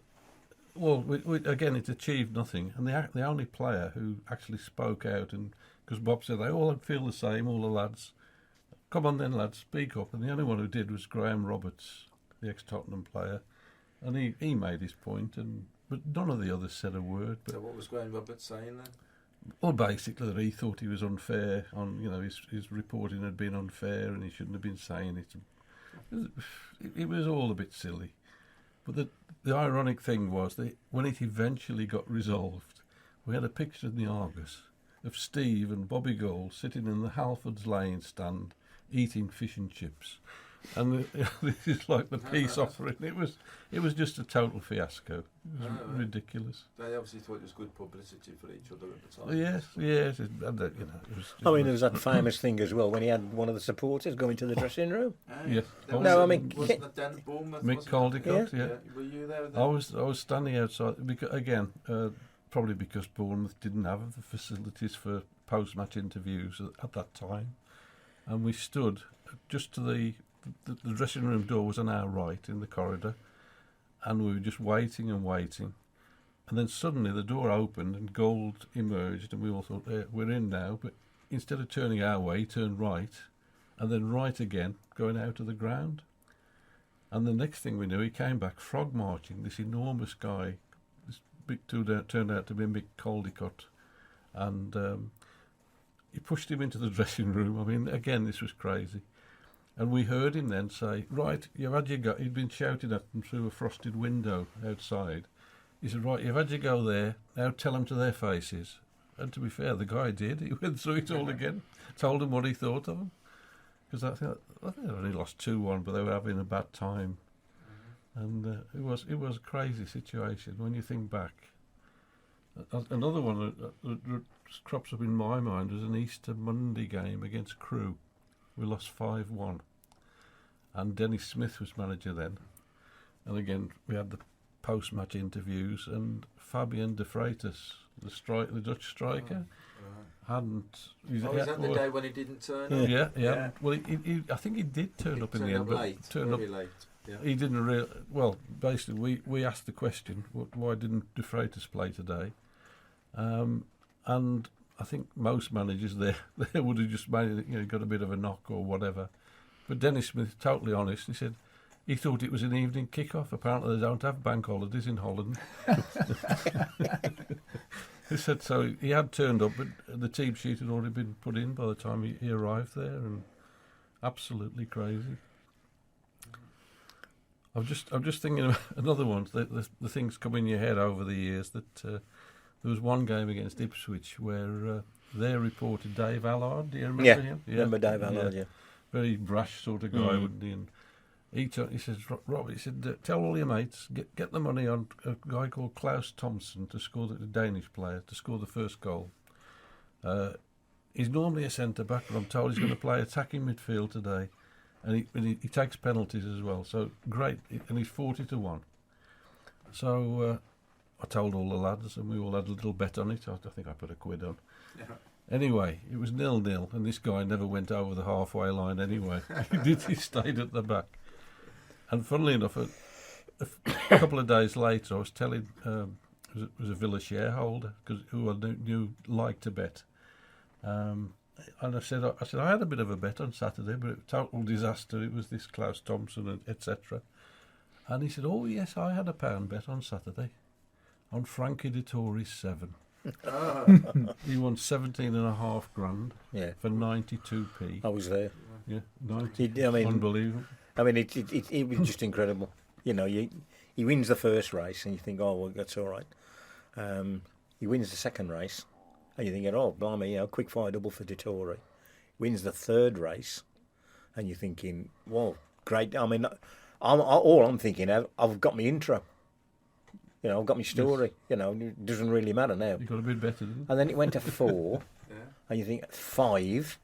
well, again, it achieved nothing. And the only player who actually spoke out, and because Bob said they all feel the same, all the lads. Come on then, lads, speak up. And the only one who did was Graham Roberts, the ex-Tottenham player, and he made his point, but none of the others said a word. But so what was Graham Roberts saying then? Well, basically that he thought he was unfair. His reporting had been unfair, and he shouldn't have been saying it. It was all a bit silly. But the ironic thing was that when it eventually got resolved, we had a picture in the Argus of Steve and Bobby Gold sitting in the Halfords Lane stand eating fish and chips. And this is like the peace offering. It was just a total fiasco. It was ridiculous. They obviously thought it was good publicity for each other at the time. Yes. There was that famous thing as well when he had one of the supporters go into the dressing room. Yes. Wasn't that down at Bournemouth? Mick Caldecott, yeah. Were you there then? I was standing outside because probably because Bournemouth didn't have the facilities for post-match interviews at that time, and we stood just to the dressing room door was on our right in the corridor, and we were just waiting and waiting, and then suddenly the door opened and Gold emerged, and we all thought, we're in now, but instead of turning our way, he turned right, and then right again, going out of the ground. And the next thing we knew, he came back frog marching, this enormous guy, this turned out to be Mick Caldecott, and he pushed him into the dressing room. I mean, again, this was crazy. And we heard him then say, "Right, you've had your go." He'd been shouting at them through a frosted window outside. He said, "Right, you've had your go there. Now tell them to their faces." And to be fair, the guy did. He went through it all again, told them what he thought of them. Because I think they only lost 2-1, but they were having a bad time. And it was a crazy situation when you think back. Another one that crops up in my mind was an Easter Monday game against Crewe. We lost 5-1, and Dennis Smith was manager then. And again, we had the post-match interviews, and Fabian de Freitas, the Dutch striker, hadn't. Was that the day when he didn't turn up? Yeah. Well, I think he did turn up in the end, but turned up late. Yeah. He didn't really. Well, basically, we asked the question, why didn't de Freitas play today? And I think most managers there would have just made it, got a bit of a knock or whatever. But Dennis Smith, totally honest, he said he thought it was an evening kick-off. Apparently they don't have bank holidays in Holland. He said so. He had turned up, but the team sheet had already been put in by the time he arrived there, and absolutely crazy. I'm just thinking of another one. The things come in your head over the years that. There was one game against Ipswich where their reporter Dave Allard, do you remember him? Yeah, remember Dave Allard, yeah. Very brash sort of guy, wouldn't he? And he says, Rob, he said, tell all your mates, get the money on a guy called Klaus Thompson to score the Danish player, to score the first goal. He's normally a centre-back, but I'm told he's going to play attacking midfield today. And he takes penalties as well. So, great. And he's 40-1. So, I told all the lads, and we all had a little bet on it. I think I put a quid on. Yeah. Anyway, it was 0-0, and this guy never went over the halfway line anyway. He stayed at the back. And funnily enough, a couple of days later, I was telling, it was a Villa shareholder who I knew liked to bet. And I said I had a bit of a bet on Saturday, but it was a total disaster. It was this Klaus Thompson and etc. And he said, "Oh yes, I had a £1 bet on Saturday on Frankie Dettori's 7." He won 17.5 grand for 92p. I was there. Yeah, unbelievable. I mean, it was just incredible. You know, he wins the first race, and you think, oh well, that's all right. He wins the second race. And you're thinking, oh, blimey, quick fire double for Dettori. Wins the third race, and you're thinking, well, great. I mean, all I'm thinking, I've got my intro. You know, I've got my story. Yes. You know, it doesn't really matter now. You got a bit better, didn't you? And then it went to 4, and you think 5,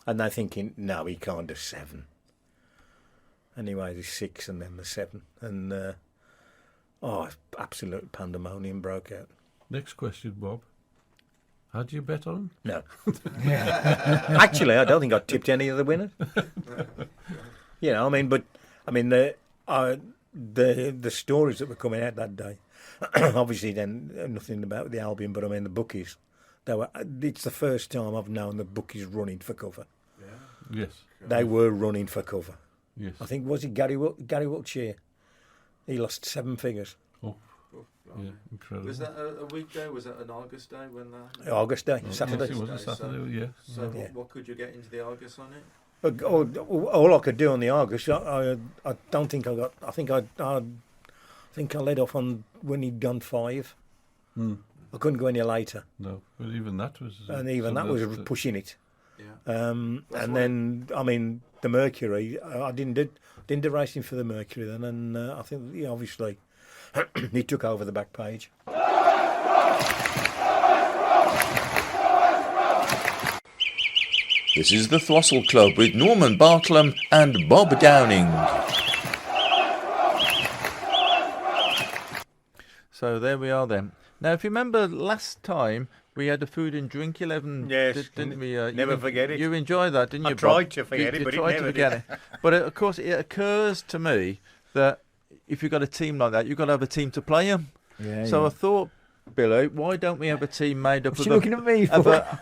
and they're thinking, no, he can't do 7. Anyway, there's 6, and then the 7, and absolute pandemonium broke out. Next question, Bob. How do you bet on him? No. Actually, I don't think I tipped any of the winners. You know, the stories that were coming out that day, obviously then nothing about the Albion, but I mean the bookies. It's the first time I've known the bookies running for cover. Yeah. Yes. They were running for cover. Yes. I think, was it Gary Wiltshire? He lost 7 figures. Oh. Yeah, incredible. Was that a weekday? Was that an August day when that? August day, Saturday. Yes, it was a Saturday, yeah. So what could you get into the Argus on it? All I could do on the Argus, I don't think I got. I think I led off on when he'd gone 5. I couldn't go any later. No, but even that was. And even that was pushing it. Yeah. And then I mean the Mercury. I didn't do racing for the Mercury then, and I think obviously. He took over the back page. This is the Throstle Club with Norman Bartlam and Bob Downing. So there we are then. Now, if you remember last time, we had a food and drink 11, yes, didn't we? Never forget it. You enjoyed that, didn't you, I tried to forget it, but tried to forget it. But of course, it occurs to me that if you've got a team like that, you've got to have a team to play them. Yeah, so I thought, Billy, why don't we have a team made up of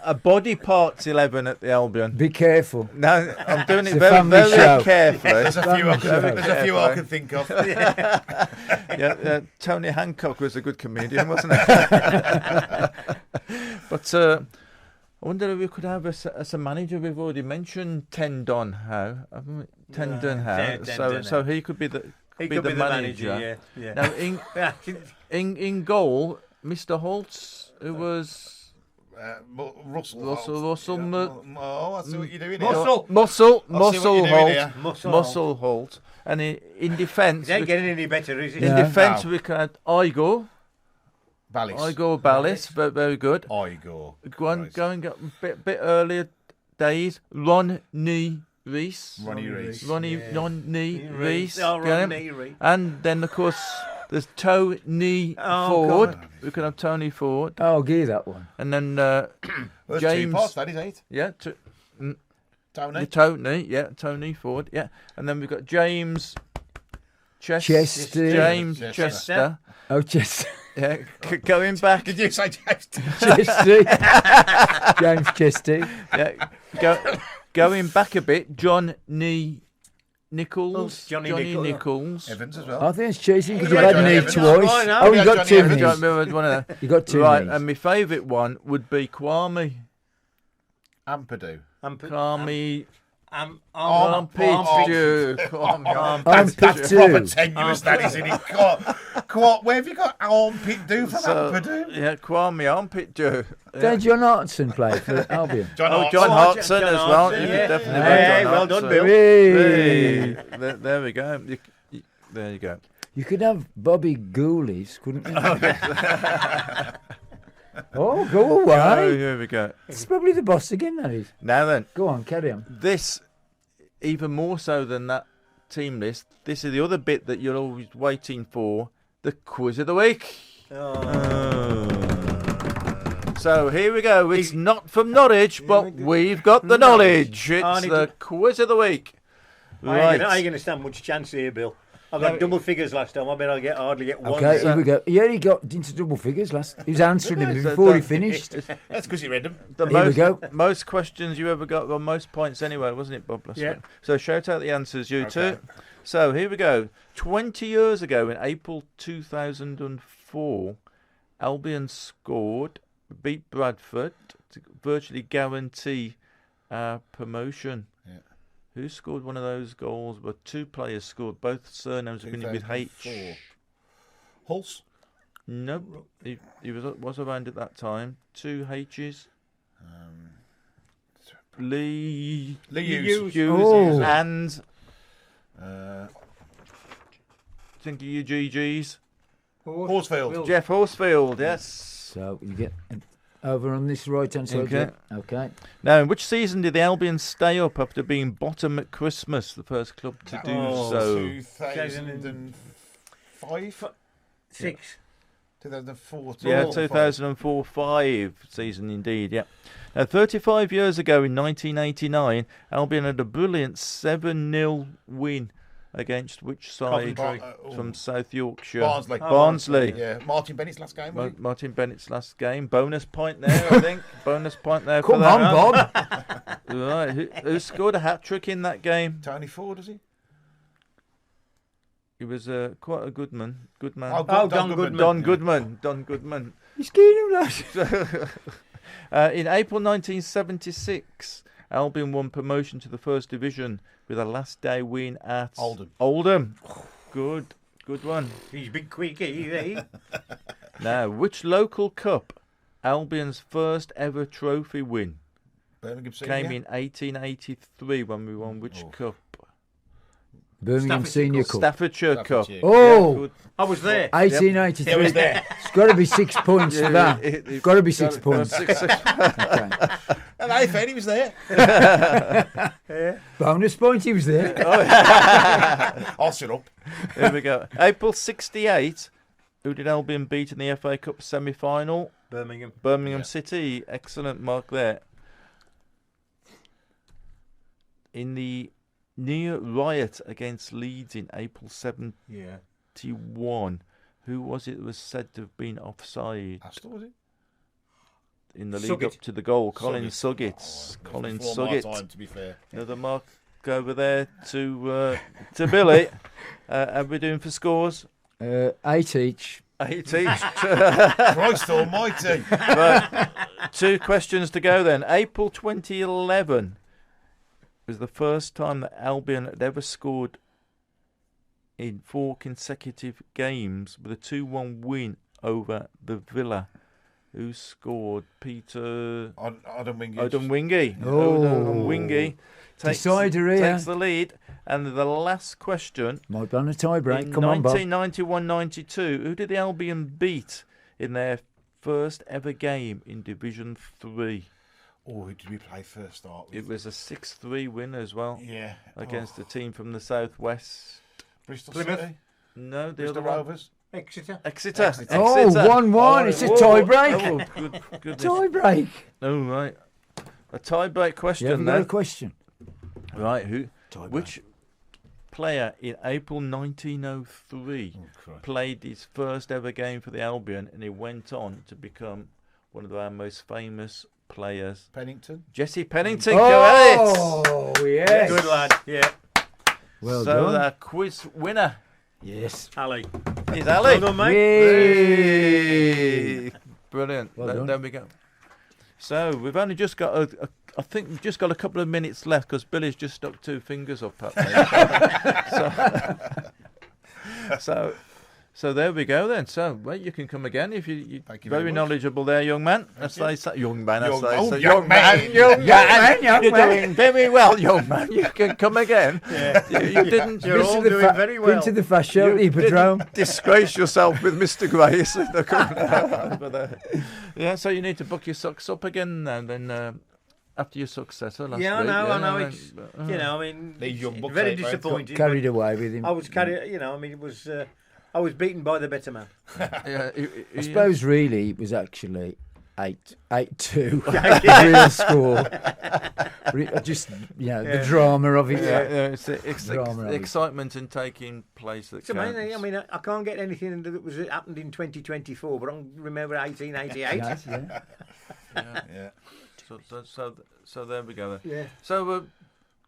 a body parts 11 at the Albion? Be careful. No, I'm doing it very carefully. There's a few I can think of. Yeah, Tony Hancock was a good comedian, wasn't he? But I wonder if we could have as a manager. We've already mentioned Tendon Howe, haven't we? Tendon Howe. So he could be the. He could be the manager. Yeah. Now, in goal, Mr. Holtz, who was Russell. I see what you're doing here. Muscle Holt. And in defence, it ain't getting any better, is it? In defence, we had Igor Ballis, but very good. Igor. Going up a bit earlier days, Ronnie Reese. And then, of course, there's Tony Ford. God. We could have Tony Ford. I'll give you that one. And then James. 2 parts, that is 8. Yeah. Tony. Tony Ford. Yeah. And then we've got James Chester. James Chester. Oh, Chester. Yeah. Going back. Did you say Chester? Chester. James Chester. Yeah. Going back a bit, Johnny Nichols. Johnny Nichols. Evans as well. I think it's cheating because you've had me twice. Oh, you got 2 knees. You got 2 right, knees. and my favourite one would be Kwame. Ampadu. Kwame. Armpit Dew. Armpit Dew. Proper tenuous that is, isn't it? Where have you got Armpit Dew from Ampadu? Yeah, Kwame Armpit Dew. Did John Hartson play for Albion? John Hartson as well. You could definitely Hey, well done, Bill. There we go. There you go. You could have Bobby Goolies, couldn't you? Oh, go Oh, away. here we go. It's probably the boss again, that is. Now then, Go on, carry on. this, even more so than that team list, this is the other bit that you're always waiting for, the quiz of the week. So here we go. It's not from Norwich, but we've got the knowledge. It's the quiz of the week. Right. I ain't going to stand much chance here, Bill. I got double figures last time. I bet I hardly get one. Okay, here we go. He only got into double figures last. He was answering them before he finished. That's because you read them. Here we go. Most questions you ever got, most points anyway, wasn't it, Bob? Yeah. So shout out the answers, you two. So here we go. 20 years ago, in April 2004, Albion scored, beat Bradford to virtually guarantee promotion. Yeah. Who scored one of those goals? But two players scored. Both surnames beginning with H. Hulse? No, he was around at that time. Two H's. Lee Hughes. Oh. And think of your GGs. Horsfield. Jeff Horsfield, yes. So you get over on this right hand side. Okay. Okay. Now, in which season did the Albion stay up after being bottom at Christmas? The first club to do so. 2005? 6. 2004. Yeah, 2004-5 season indeed, yeah. Now, 35 years ago in 1989, Albion had a brilliant 7-0 win against which side from South Yorkshire? Barnsley. Yeah, Martin Bennett's last game. Martin Bennett's last game. Bonus point there, I think. Bonus point there for Come that. on, Bob. Right, who scored a hat-trick in that game? Tony Ford, was he? He was quite a good man. Good man. Don Goodman. Don Goodman. You scared him, lad. In April 1976, Albion won promotion to the First Division with a last day win at Oldham. Good one. He's big quick, eh? Now, which local cup, Albion's first ever trophy win, came in 1883 when we won which cup? Birmingham Senior Cup. Staffordshire Cup. Oh, yeah, I was there. 1883. He was there. It's got to be 6 points for that. It's got to be 6 points. And I thought he was there. Bonus point, he was there. I'll shut up. Here we go. April 68. Who did Albion beat in the FA Cup semi-final? Birmingham City. Excellent mark there. In the near riot against Leeds in April 71, who was it that was said to have been offside? Astor, was it? In the lead up to the goal, Colin Suggett. Colin Suggett. Time, to be fair. Another mark over there to Billy. How are we doing for scores? 8 each. 8 each. Christ almighty. Right. 2 questions to go then. April 2011 was the first time that Albion had ever scored in 4 consecutive games with a 2-1 win over the Villa. Who scored? Peter Odunwingie. Odunwingie takes the lead. And the last question. Might be on a tie break. Come on, Bob. 1991-92, who did the Albion beat in their first ever game in Division 3? Oh, who did we play first start with? It was a 6-3 win as well. Yeah. Against a team from the southwest. Bristol Plymouth? City? No, the Bristol other one. Rovers? Exeter. Oh, 1-1. It's a tie break. Oh, goodness. Tie break. Oh, right. A tie break question You haven't got a question. Right, which player in April 1903 played his first ever game for the Albion, and he went on to become one of our most famous players? Pennington. Jesse Pennington. Go Oh, yes. Good lad. Yeah. Well so done. the quiz winner Yes. Ali. is Ali. Well done, mate. Yay. Brilliant. Well done. There we go. So we've only just got I think we've just got a couple of minutes left because Billy's just stuck 2 fingers up at me. So there we go then. So, well, you can come again if you're Thank you very very much. knowledgeable there, young man. As they say, young man. Young- as they oh, say. young man. Young man. young You're man. doing very well, young man. You can come again. Yeah. You didn't. You're all doing very well. Been to the fast show, You Hippodrome. disgrace yourself with Mr. Grace. Yeah, so you need to book your socks up again now. Then after your successor last Yeah, I week. know. then, It's I mean, These young it's bucks very ain't very disappointing. Carried away with him. I was carried. I mean, it was. I was beaten by the better man. yeah, I suppose really it was actually 8-2 real score. Just the drama of it. it's Drama of the it. excitement in taking place that It's amazing. counts. I mean, I can't get anything that was happened in 2024, but I remember 1888. Yes, yeah. Yeah. So there we go. Then. Yeah. So we're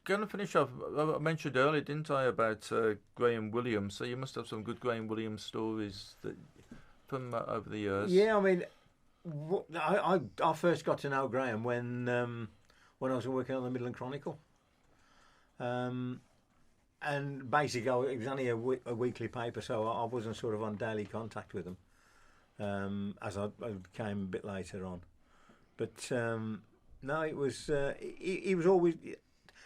going to finish off. I mentioned earlier, didn't I, about Graham Williams? So you must have some good Graham Williams stories that from over the years. Yeah, I mean, I first got to know Graham when I was working on the Midland Chronicle, and basically it was only a weekly paper, so I wasn't sort of on daily contact with him, as I became a bit later on. But no, it was he was always.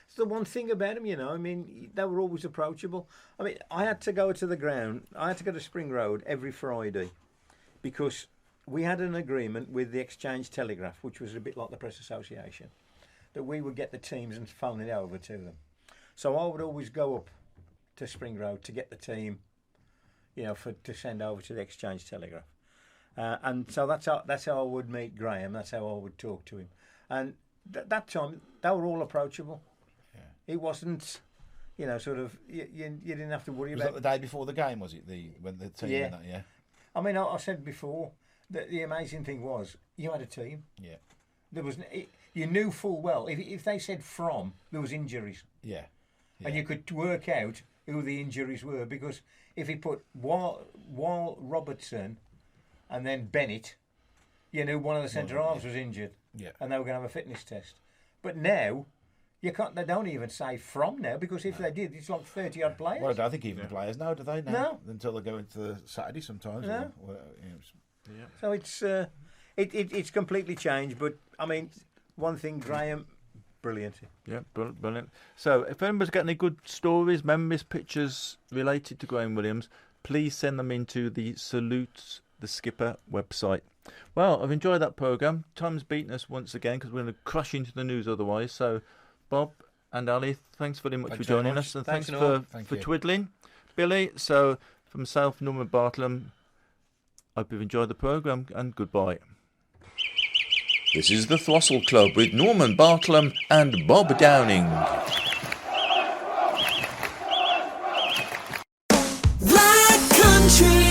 It's the one thing about him, I mean, they were always approachable. I mean, I had to go to the ground. I had to go to Spring Road every Friday because we had an agreement with the Exchange Telegraph, which was a bit like the Press Association, that we would get the teams and phone it over to them. So I would always go up to Spring Road to get the team, to send over to the Exchange Telegraph. And so that's how I would meet Graham. That's how I would talk to him. And that time, they were all approachable. Yeah. It wasn't, sort of, you didn't have to worry Was about that the day before the game, was it? When the team went that, yeah? I mean, I said before that the amazing thing was you had a team. Yeah. There was you knew full well if they said there was injuries. Yeah. And you could work out who the injuries were because if he put Wall Robertson and then Bennett, you knew one of the centre halves was injured. Yeah. And they were going to have a fitness test. But now you can't. They don't even say from now because if they did, it's like 30 odd players. Well, I don't think even the players know, do they? No. Until they go into the Saturday sometimes. No. Yeah. So it's completely changed. But I mean, one thing, Graham, brilliant. Yeah, brilliant. So if anyone's got any good stories, memories, pictures related to Graham Williams, please send them into the Salute the Skipper website. Well, I've enjoyed that programme. Time's beaten us once again because we're going to crash into the news otherwise. So, Bob and Ali, thanks very much for joining us. And thanks for twiddling. Billy, so from myself, Norman Bartlam, hope you've enjoyed the programme and goodbye. This is the Throstle Club with Norman Bartlam and Bob Downing. Black Country